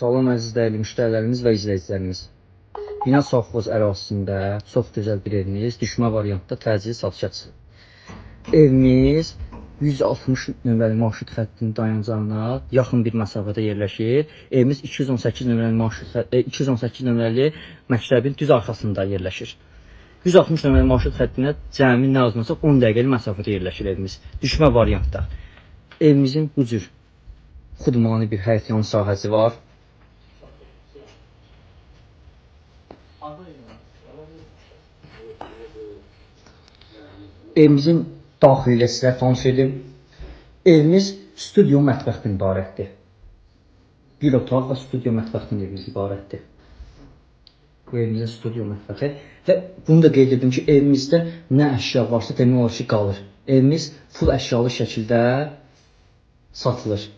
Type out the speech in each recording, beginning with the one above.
Salam əziz dəyərli müştərilərimiz və izləyicilərimiz. Bina sovxoz ərazisində çox gözəl bir evimiz düşmə variantda təcili satışa çıxıb. Evimiz 160 nömrəli marşrut xəttinin dayanacağına yaxın bir məsafədə yerləşir. Evimiz 218 nömrəli məktəbin düz arxasında yerləşir. 160 nömrəli marşrut xəttinə cəmi nə azmasa 10 dəqiqəlik məsafədə yerləşir evimiz. Düşmə variantda. Evimizin bu cür xudmani bir həyətyanı sahəsi var. Evimizin daxili ilə sizə tanış edim. Evimiz studio mətbəxdən ibarətdir. Bir otaq və studio mətbəxdən evimiz ibarətdir. Bu evimizin studio mətbəxi. Və bunu da qeyd edim ki, evimizdə nə əşya varsa demək olar ki, qalır. Evimiz full əşyalı şəkildə satılır.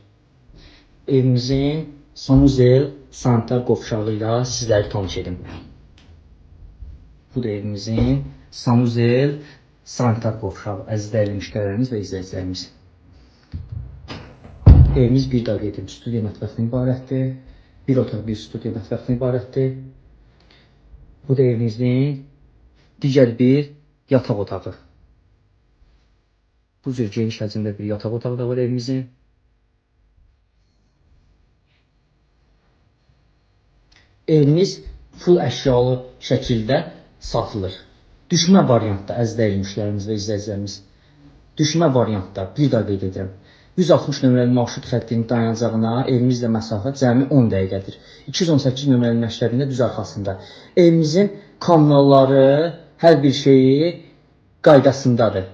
Evimizin sanuzel sanitar qovşağı ilə sizləri tanış edim. Bu da evimizin sanuzel sanitar qovşağı. Əziz dəyərli müştərilərimiz və izləyicilərimiz. Evimiz bir daha qeyd edim, studiya mətbəxdən ibarətdir. Bir otaq, bir studiya mətbəxdən ibarətdir. Bu da evimizin digər bir yataq otağı. Bu cür geniş həcmdə bir yataq otağı da var evimizin. Evimiz full əşyalı şəkildə satılır. Düşmə variantda, əziz dəyərli müştərilərimiz və izləyicilərimiz. Düşmə variantda, bir daha qeyd edirəm. 160 nömrəli marşrut xəttinin dayanacağına evimizlə məsafə cəmi 10 dəqiqədir. 218 nömrəli məktəbində düz arxasında. Evimizin kommunalları, hər bir şeyi qaydasındadır.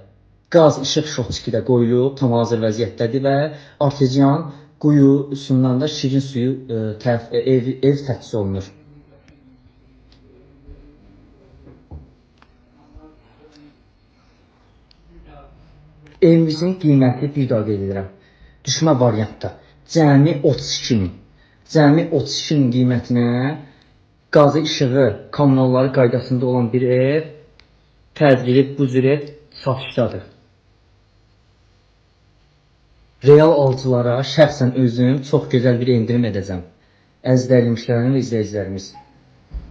Qaz, işıq, şotçiki də qoyulub, tam hazır vəziyyətdədir və arteziyan quyusundan da şirin suyu ev təchiz olunur. Evimizin qiyməti bir daha qeyd edirəm. Düşmə variantda cəmi 32 min. Cəmi 32 min qiymətinə qazı, işığı, kommunalları qaydasında olan bir ev təcili bu cür ev satışdadır. Real alıcılara şəxsən özüm çox gözəl bir endirim edəcəm. Əziz dəyərli müştərilərimiz və izləyicilərimiz.